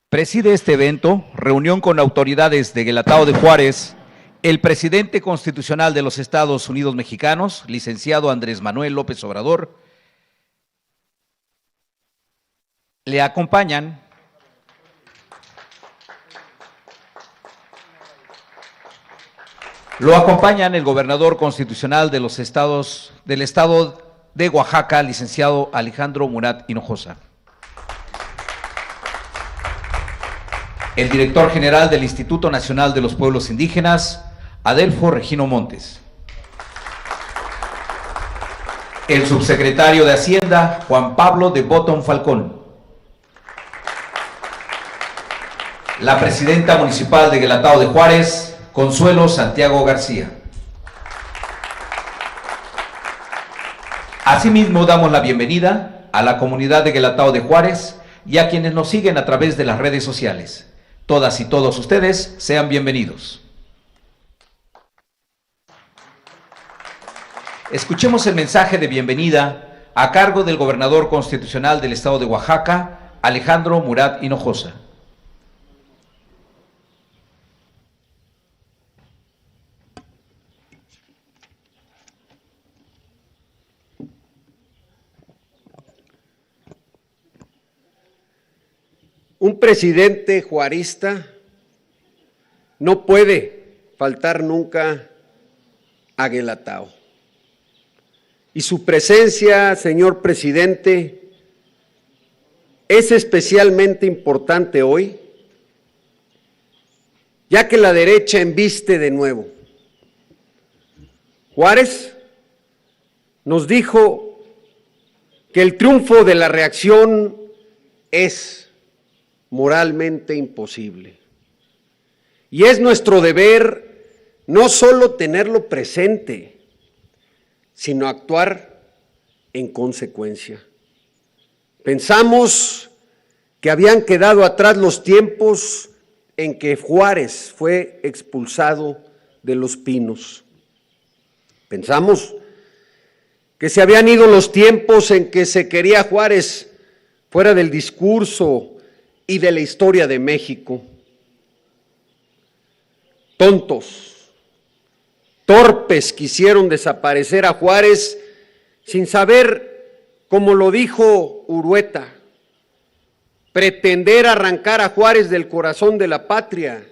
Preside este evento, reunión con autoridades de Guelatao de Juárez, el presidente constitucional de los Estados Unidos Mexicanos, licenciado Andrés Manuel López Obrador. Le acompañan el gobernador constitucional de los estados del estado de Oaxaca, licenciado Alejandro Murat Hinojosa. El director general del Instituto Nacional de los Pueblos Indígenas, Adelfo Regino Montes. El subsecretario de Hacienda, Juan Pablo de Botton Falcón. La presidenta municipal de Guelatao de Juárez, Consuelo Santiago García. Asimismo, damos la bienvenida a la comunidad de Guelatao de Juárez y a quienes nos siguen a través de las redes sociales. Todas y todos ustedes sean bienvenidos. Escuchemos el mensaje de bienvenida a cargo del gobernador constitucional del estado de Oaxaca, Alejandro Murat Hinojosa. Un presidente juarista no puede faltar nunca a Guelatao. Y su presencia, señor presidente, es especialmente importante hoy, ya que la derecha embiste de nuevo. Juárez nos dijo que el triunfo de la reacción es moralmente imposible. Y es nuestro deber no solo tenerlo presente, sino actuar en consecuencia. Pensamos que habían quedado atrás los tiempos en que Juárez fue expulsado de Los Pinos. Pensamos que se habían ido los tiempos en que se quería Juárez fuera del discurso y de la historia de México. Tontos, torpes quisieron desaparecer a Juárez sin saber, como lo dijo Urueta, pretender arrancar a Juárez del corazón de la patria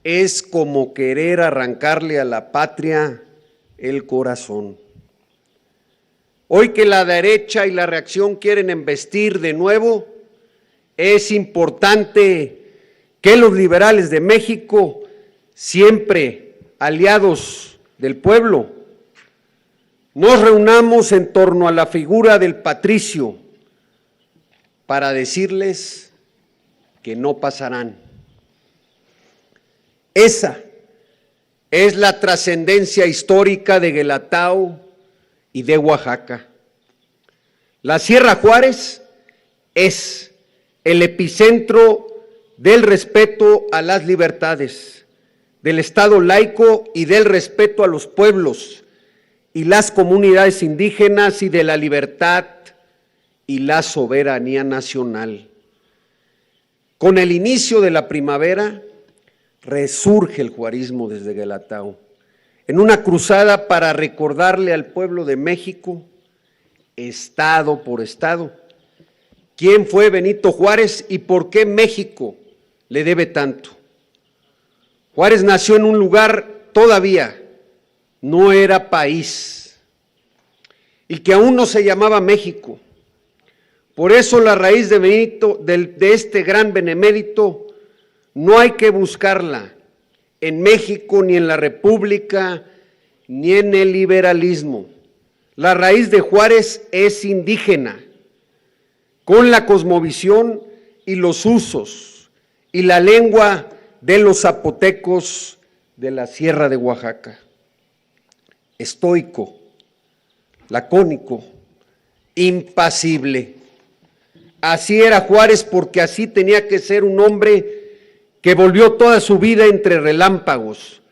es como querer arrancarle a la patria el corazón. Hoy que la derecha y la reacción quieren embestir de nuevo, es importante que los liberales de México, siempre aliados del pueblo, nos reunamos en torno a la figura del patricio para decirles que no pasarán. Esa es la trascendencia histórica de Guelatao y de Oaxaca. La Sierra Juárez es el epicentro del respeto a las libertades, del Estado laico y del respeto a los pueblos y las comunidades indígenas y de la libertad y la soberanía nacional. Con el inicio de la primavera, resurge el juarismo desde Guelatao, en una cruzada para recordarle al pueblo de México, estado por estado, quién fue Benito Juárez y por qué México le debe tanto. Juárez nació en un lugar todavía no era país y que aún no se llamaba México. Por eso la raíz de Benito, de este gran benemérito, no hay que buscarla en México, ni en la República, ni en el liberalismo. La raíz de Juárez es indígena, con la cosmovisión y los usos y la lengua de los zapotecos de la Sierra de Oaxaca. Estoico, lacónico, impasible. Así era Juárez, porque así tenía que ser un hombre que volvió toda su vida entre relámpagos,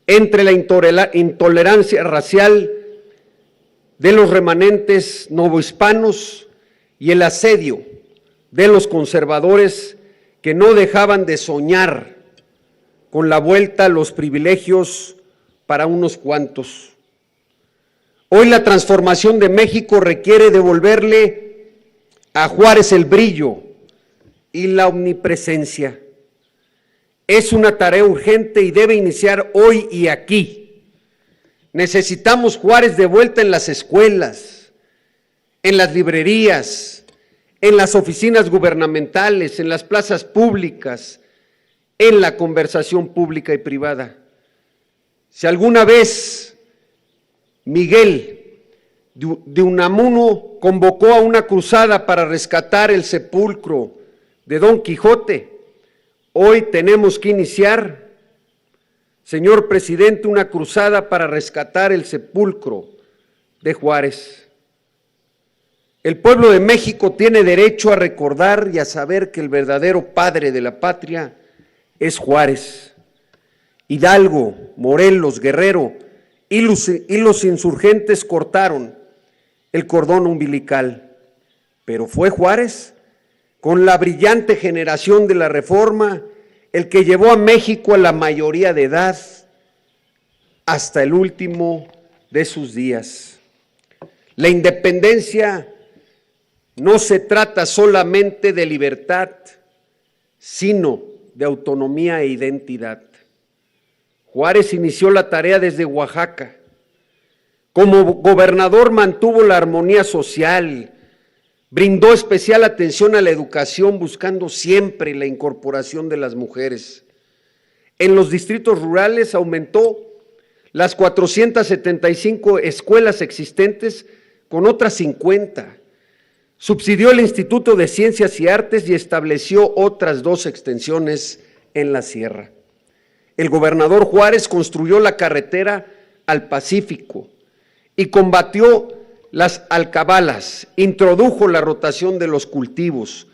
entre la intolerancia racial de los remanentes novohispanos y el asedio de los conservadores que no dejaban de soñar con la vuelta a los privilegios para unos cuantos. Hoy la transformación de México requiere devolverle a Juárez el brillo y la omnipresencia. Es una tarea urgente y debe iniciar hoy y aquí. Necesitamos Juárez de vuelta en las escuelas, en las librerías, en las oficinas gubernamentales, en las plazas públicas, en la conversación pública y privada. Si alguna vez Miguel de Unamuno convocó a una cruzada para rescatar el sepulcro de Don Quijote, hoy tenemos que iniciar, señor presidente, una cruzada para rescatar el sepulcro de Juárez. El pueblo de México tiene derecho a recordar y a saber que el verdadero padre de la patria es Juárez. Hidalgo, Morelos, Guerrero y los insurgentes cortaron el cordón umbilical, pero fue Juárez, con la brillante generación de la Reforma, el que llevó a México a la mayoría de edad hasta el último de sus días. La independencia no se trata solamente de libertad, sino de autonomía e identidad. Juárez inició la tarea desde Oaxaca. Como gobernador mantuvo la armonía social, brindó especial atención a la educación, buscando siempre la incorporación de las mujeres. En los distritos rurales aumentó las 475 escuelas existentes con otras 50. Subsidió el Instituto de Ciencias y Artes y estableció otras 2 extensiones en la sierra. El gobernador Juárez construyó la carretera al Pacífico y combatió las alcabalas, introdujo la rotación de los cultivos,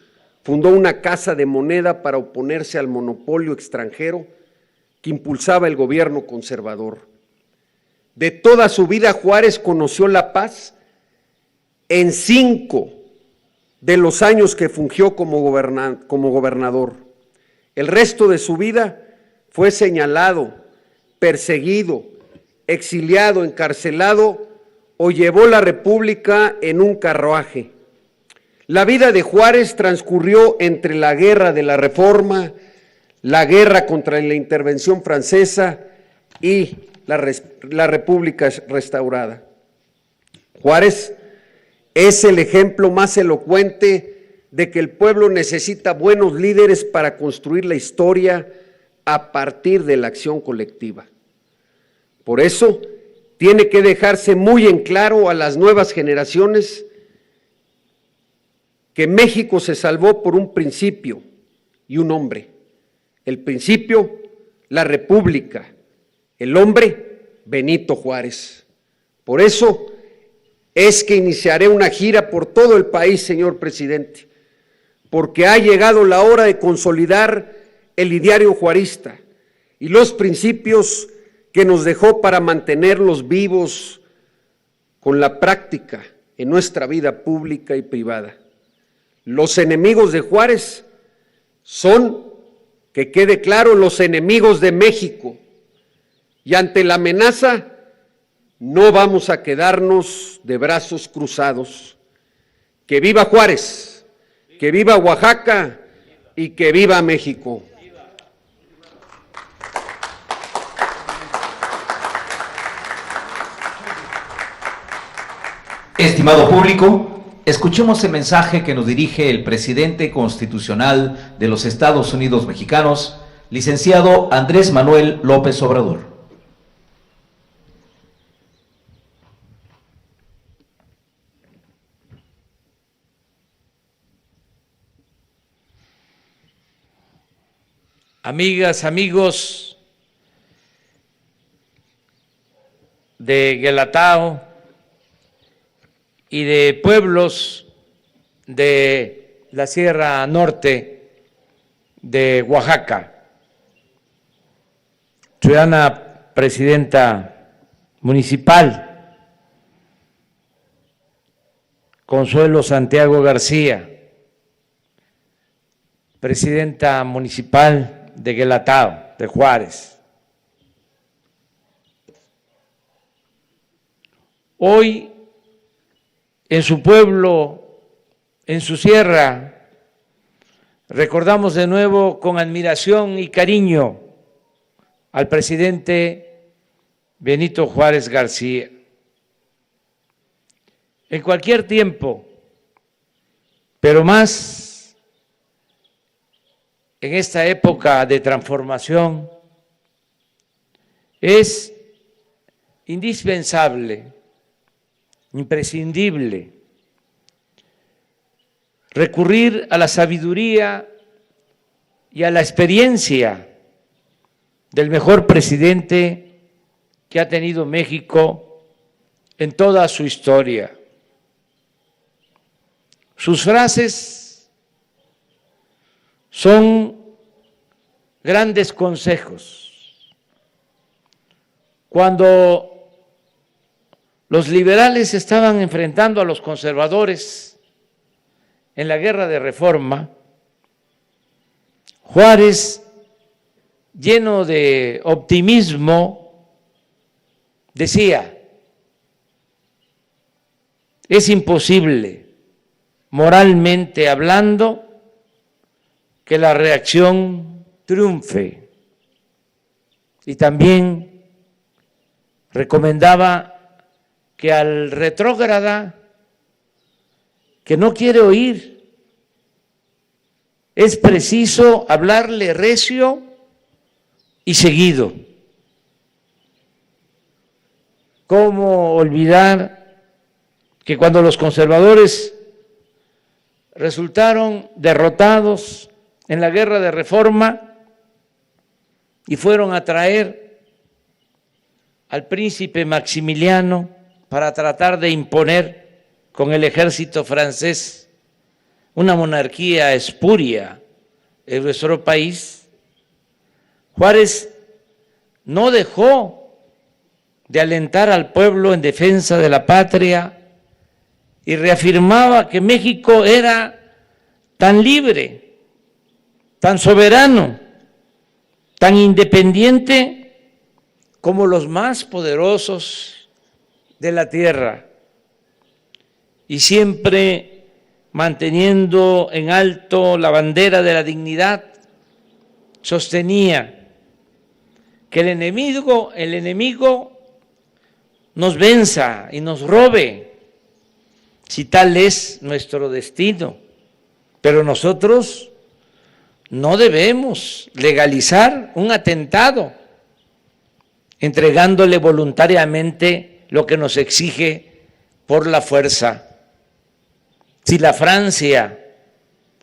fundó una casa de moneda para oponerse al monopolio extranjero que impulsaba el gobierno conservador. De toda su vida, Juárez conoció la paz en 5 de los años que fungió como gobernador. El resto de su vida fue señalado, perseguido, exiliado, encarcelado o llevó la República en un carruaje. La vida de Juárez transcurrió entre la guerra de la Reforma, la guerra contra la intervención francesa y la República restaurada. Juárez es el ejemplo más elocuente de que el pueblo necesita buenos líderes para construir la historia a partir de la acción colectiva. Por eso, tiene que dejarse muy en claro a las nuevas generaciones que México se salvó por un principio y un hombre. El principio, la República. El hombre, Benito Juárez. Por eso es que iniciaré una gira por todo el país, señor presidente, porque ha llegado la hora de consolidar el ideario juarista y los principios que nos dejó para mantenerlos vivos con la práctica en nuestra vida pública y privada. Los enemigos de Juárez son, que quede claro, los enemigos de México, y ante la amenaza no vamos a quedarnos de brazos cruzados. Que viva Juárez, que viva Oaxaca y que viva México. Estimado público, escuchemos el mensaje que nos dirige el presidente constitucional de los Estados Unidos mexicanos, licenciado Andrés Manuel López Obrador. Amigas, amigos de Guelatao y de pueblos de la Sierra Norte de Oaxaca, ciudadana presidenta municipal, Consuelo Santiago García, presidenta municipal de Guelatao, de Juárez. Hoy, en su pueblo, en su sierra, recordamos de nuevo con admiración y cariño al presidente Benito Juárez García. En cualquier tiempo, pero más en esta época de transformación, es indispensable, imprescindible, recurrir a la sabiduría y a la experiencia del mejor presidente que ha tenido México en toda su historia. Sus frases son grandes consejos. Cuando los liberales estaban enfrentando a los conservadores en la guerra de Reforma, Juárez, lleno de optimismo, decía: es imposible, moralmente hablando, que la reacción triunfe. Y también recomendaba que al retrógrada que no quiere oír, es preciso hablarle recio y seguido. ¿Cómo olvidar que cuando los conservadores resultaron derrotados en la guerra de Reforma y fueron a traer al príncipe Maximiliano para tratar de imponer con el ejército francés una monarquía espuria en nuestro país? Juárez no dejó de alentar al pueblo en defensa de la patria y reafirmaba que México era tan libre, tan soberano, tan independiente como los más poderosos de la tierra, y siempre manteniendo en alto la bandera de la dignidad, sostenía que el enemigo nos venza y nos robe, si tal es nuestro destino, pero nosotros no debemos legalizar un atentado entregándole voluntariamente lo que nos exige por la fuerza. Si la Francia,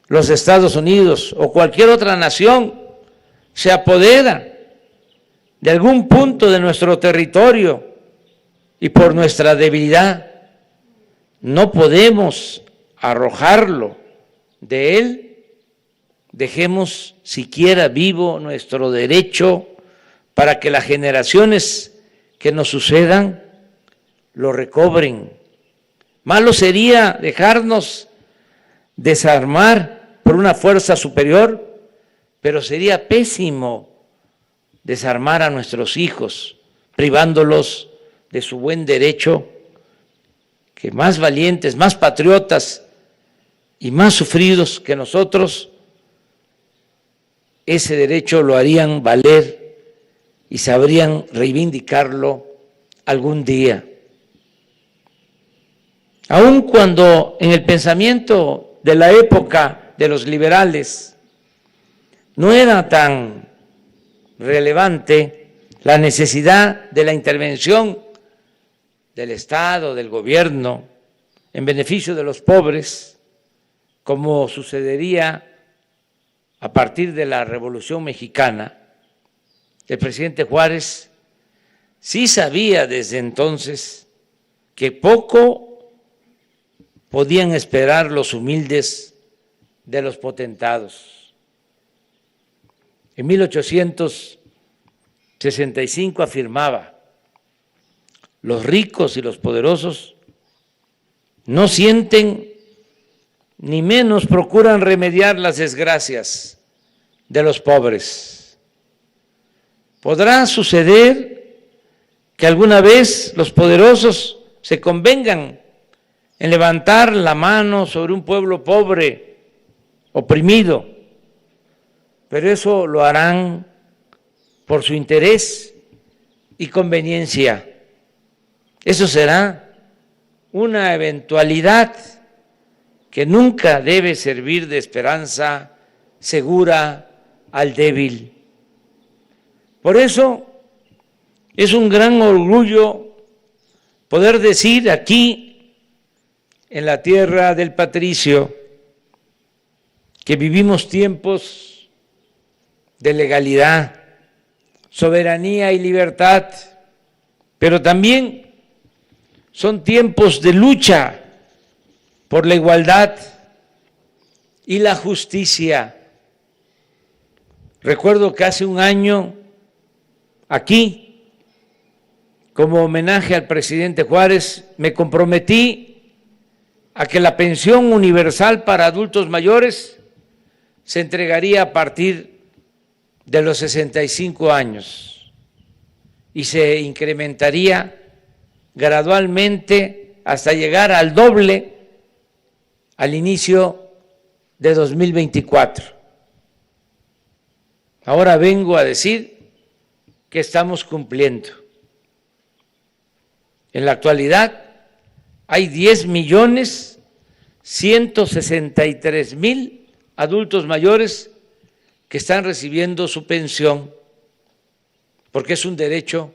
los Estados Unidos o cualquier otra nación se apodera de algún punto de nuestro territorio y por nuestra debilidad no podemos arrojarlo de él, dejemos siquiera vivo nuestro derecho para que las generaciones que nos sucedan lo recobren. Malo sería dejarnos desarmar por una fuerza superior, pero sería pésimo desarmar a nuestros hijos, privándolos de su buen derecho, que más valientes, más patriotas y más sufridos que nosotros, ese derecho lo harían valer y sabrían reivindicarlo algún día. Aun cuando en el pensamiento de la época de los liberales no era tan relevante la necesidad de la intervención del Estado, del gobierno, en beneficio de los pobres, como sucedería a partir de la Revolución Mexicana, el presidente Juárez sí sabía desde entonces que poco podían esperar los humildes de los potentados. En 1865 afirmaba: los ricos y los poderosos no sienten ni menos procuran remediar las desgracias de los pobres. Podrá suceder que alguna vez los poderosos se convengan en levantar la mano sobre un pueblo pobre, oprimido, pero eso lo harán por su interés y conveniencia. Eso será una eventualidad que nunca debe servir de esperanza segura al débil. Por eso es un gran orgullo poder decir aquí, en la tierra del patricio, que vivimos tiempos de legalidad, soberanía y libertad, pero también son tiempos de lucha por la igualdad y la justicia. Recuerdo que hace un año, aquí, como homenaje al presidente Juárez, me comprometí a que la pensión universal para adultos mayores se entregaría a partir de los 65 años y se incrementaría gradualmente hasta llegar al doble al inicio de 2024. Ahora vengo a decir que estamos cumpliendo. En la actualidad hay 10.163.000 adultos mayores que están recibiendo su pensión, porque es un derecho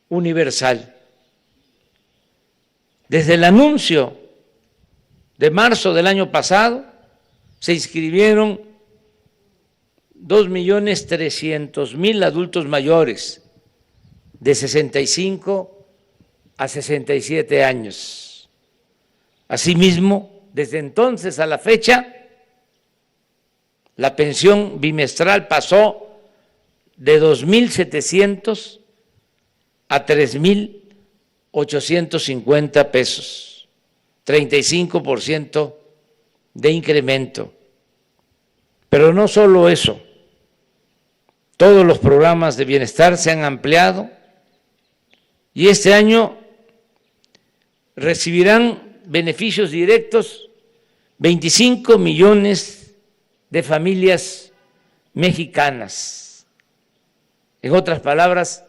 universal. Desde el anuncio de marzo del año pasado se inscribieron 2.300.000 adultos mayores de 65 a 67 años. Asimismo, desde entonces a la fecha, la pensión bimestral pasó de 2.700 a 3.850 pesos, 35% de incremento. Pero no solo eso, todos los programas de bienestar se han ampliado y este año recibirán beneficios directos 25 millones de familias mexicanas. En otras palabras,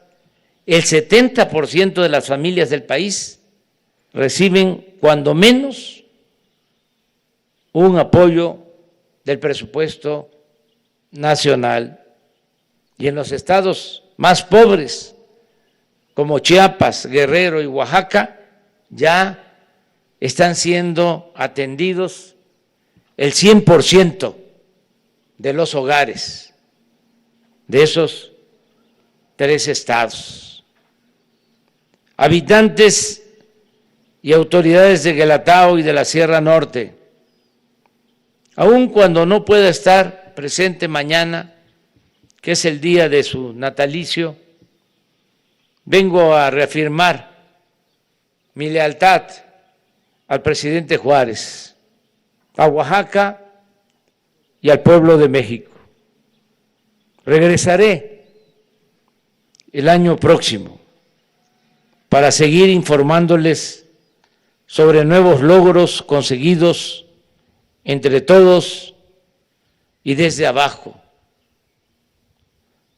el 70% de las familias del país reciben cuando menos un apoyo del presupuesto nacional. Y en los estados más pobres, como Chiapas, Guerrero y Oaxaca, ya están siendo atendidos el 100% de los hogares de esos 3 estados. Habitantes y autoridades de Guelatao y de la Sierra Norte, aun cuando no pueda estar presente mañana, que es el día de su natalicio, vengo a reafirmar mi lealtad al presidente Juárez, a Oaxaca y al pueblo de México. Regresaré el año próximo para seguir informándoles sobre nuevos logros conseguidos entre todos y desde abajo.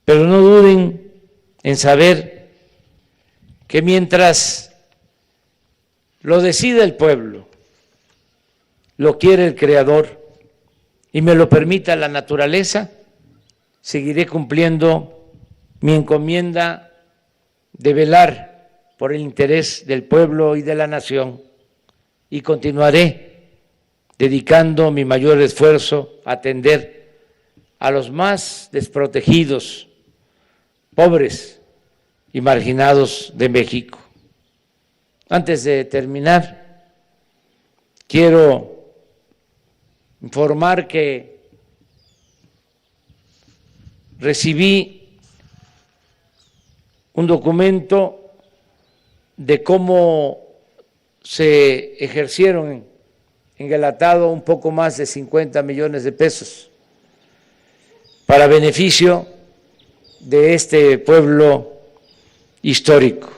Pero no duden en saber que mientras lo decida el pueblo, lo quiere el Creador y me lo permita la naturaleza, seguiré cumpliendo mi encomienda de velar por el interés del pueblo y de la nación y continuaré dedicando mi mayor esfuerzo a atender a los más desprotegidos, pobres y marginados de México. Antes de terminar, quiero informar que recibí un documento de cómo se ejercieron en Guelatao un poco más de 50 millones de pesos para beneficio de este pueblo histórico.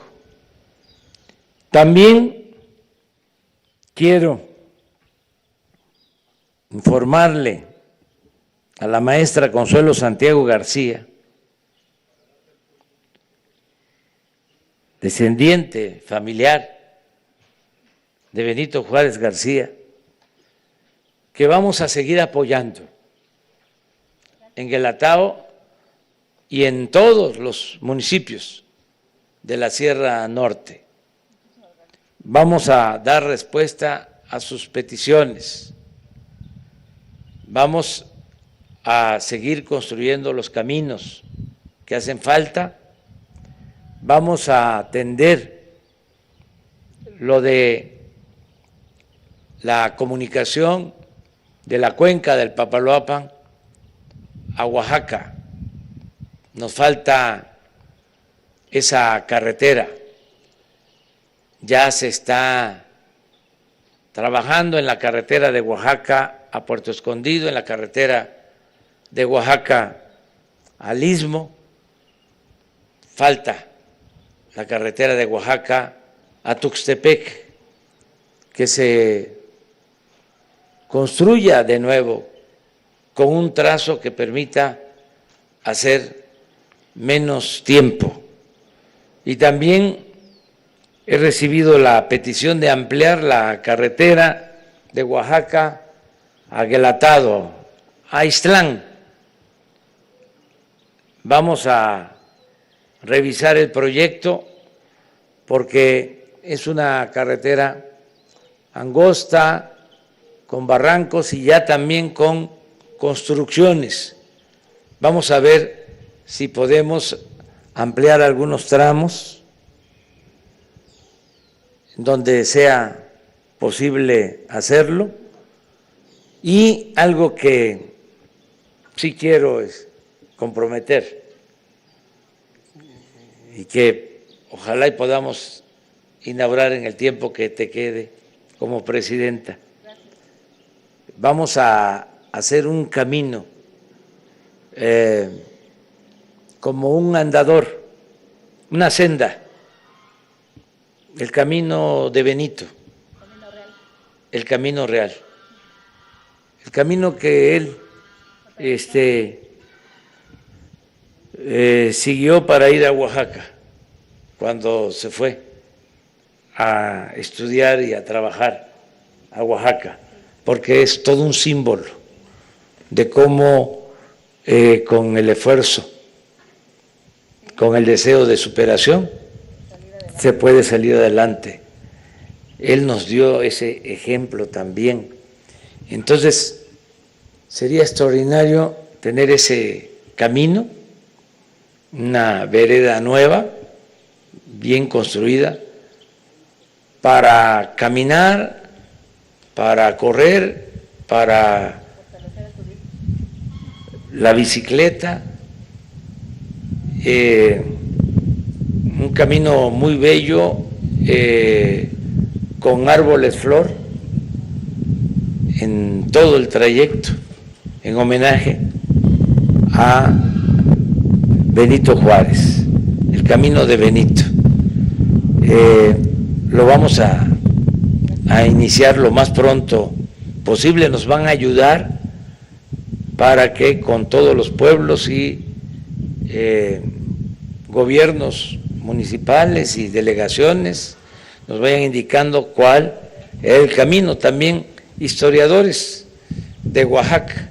También quiero informarle a la maestra Consuelo Santiago García, descendiente familiar de Benito Juárez García, que vamos a seguir apoyando en Guelatao y en todos los municipios de la Sierra Norte. Vamos a dar respuesta a sus peticiones. Vamos a seguir construyendo los caminos que hacen falta. Vamos a atender lo de la comunicación de la cuenca del Papaloapan a Oaxaca. Nos falta esa carretera. Ya se está trabajando en la carretera de Oaxaca a Puerto Escondido, en la carretera de Oaxaca al Istmo. Falta la carretera de Oaxaca a Tuxtepec, que se construya de nuevo con un trazo que permita hacer menos tiempo. Y también he recibido la petición de ampliar la carretera de Oaxaca a Guelatao, a Ixtlán. Vamos a revisar el proyecto porque es una carretera angosta, con barrancos y ya también con construcciones. Vamos a ver si podemos ampliar algunos tramos donde sea posible hacerlo. Y algo que sí quiero es comprometer y que ojalá y podamos inaugurar en el tiempo que te quede como presidenta. Vamos a hacer un camino como un andador, una senda, el camino de Benito, el camino real, el camino que él siguió para ir a Oaxaca cuando se fue a estudiar y a trabajar a Oaxaca, porque es todo un símbolo de cómo con el esfuerzo, con el deseo de superación, se puede salir adelante. Él nos dio ese ejemplo también. Entonces, sería extraordinario tener ese camino, una vereda nueva, bien construida, para caminar, para correr, para la bicicleta, un camino muy bello, con árboles flor en todo el trayecto, en homenaje a Benito Juárez, el camino de Benito. Lo vamos a iniciar lo más pronto posible. Nos van a ayudar para que con todos los pueblos y gobiernos municipales y delegaciones nos vayan indicando cuál es el camino. También historiadores de Oaxaca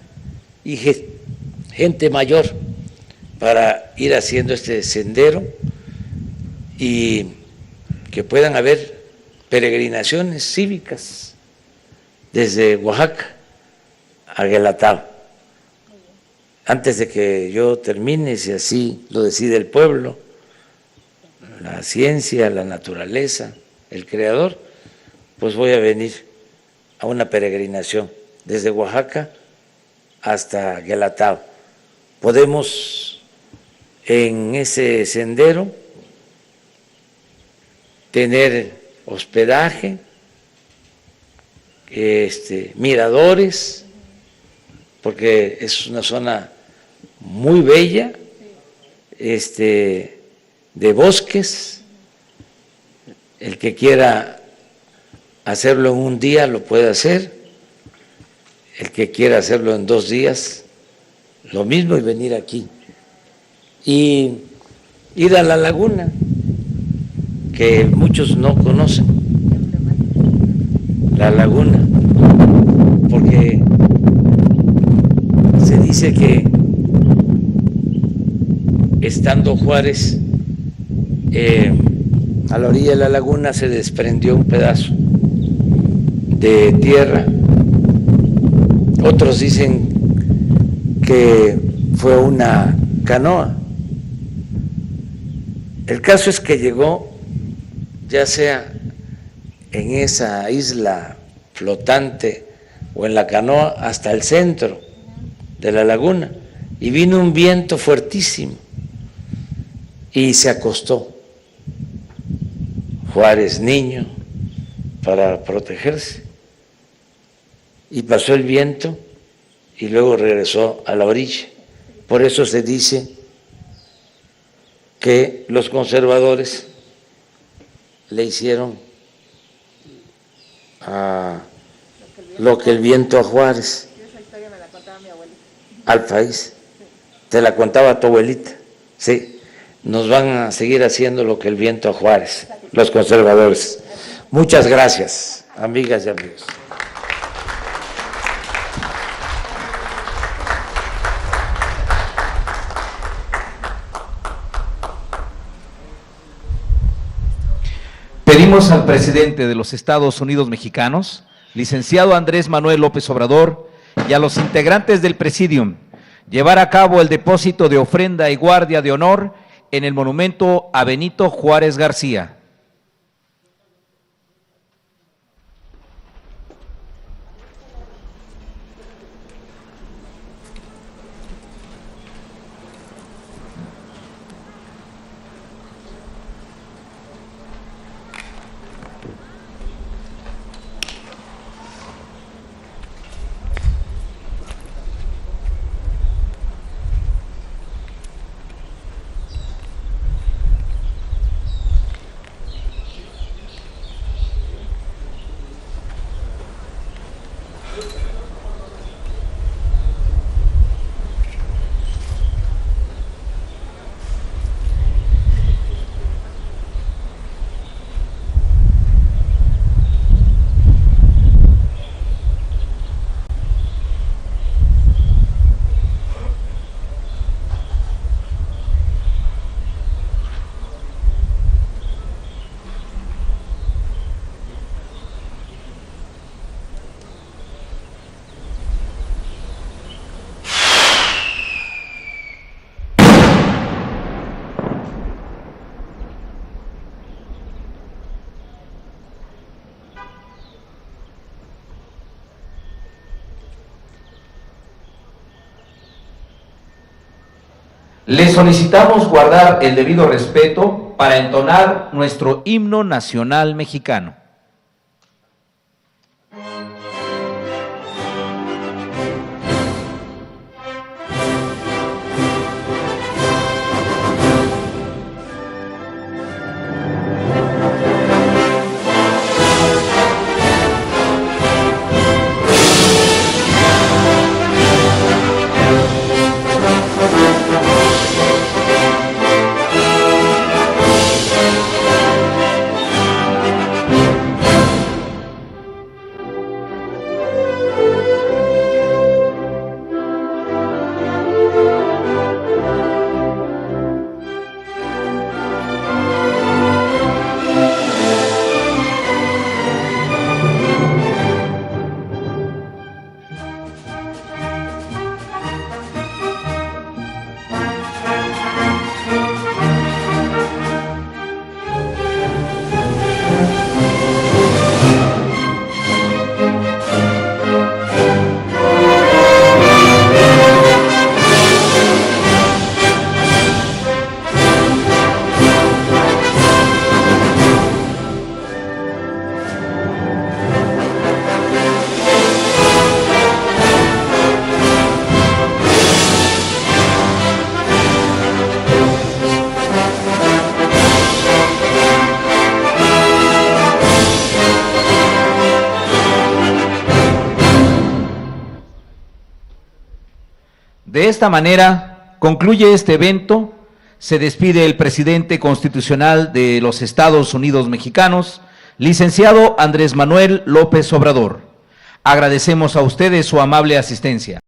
y gente mayor para ir haciendo este sendero y que puedan haber peregrinaciones cívicas desde Oaxaca a Guelatao. Antes de que yo termine, si así lo decide el pueblo, la ciencia, la naturaleza, el creador, pues voy a venir a una peregrinación desde Oaxaca hasta Guelatao. Podemos en ese sendero tener hospedaje, miradores, porque es una zona muy bella, de bosques. El que quiera hacerlo en un día lo puede hacer, el que quiera hacerlo en 2 días, lo mismo, y venir aquí. Y ir a la laguna, que muchos no conocen, la laguna, porque se dice que estando Juárez a la orilla de la laguna se desprendió un pedazo de tierra. Otros dicen que fue una canoa. El caso es que llegó, ya sea en esa isla flotante o en la canoa, hasta el centro de la laguna, y vino un viento fuertísimo y se acostó Juárez niño para protegerse, y pasó el viento y luego regresó a la orilla. Por eso se dice que los conservadores le hicieron lo que el viento a Juárez. Esa historia me la contaba mi abuelita. Al país. Te la contaba tu abuelita. Sí, nos van a seguir haciendo lo que el viento a Juárez, los conservadores. Muchas gracias, amigas y amigos. Pedimos al presidente de los Estados Unidos mexicanos, licenciado Andrés Manuel López Obrador, y a los integrantes del Presidium llevar a cabo el depósito de ofrenda y guardia de honor en el monumento a Benito Juárez García. Le solicitamos guardar el debido respeto para entonar nuestro himno nacional mexicano. De esta manera, concluye este evento, se despide el presidente constitucional de los Estados Unidos Mexicanos, licenciado Andrés Manuel López Obrador. Agradecemos a ustedes su amable asistencia.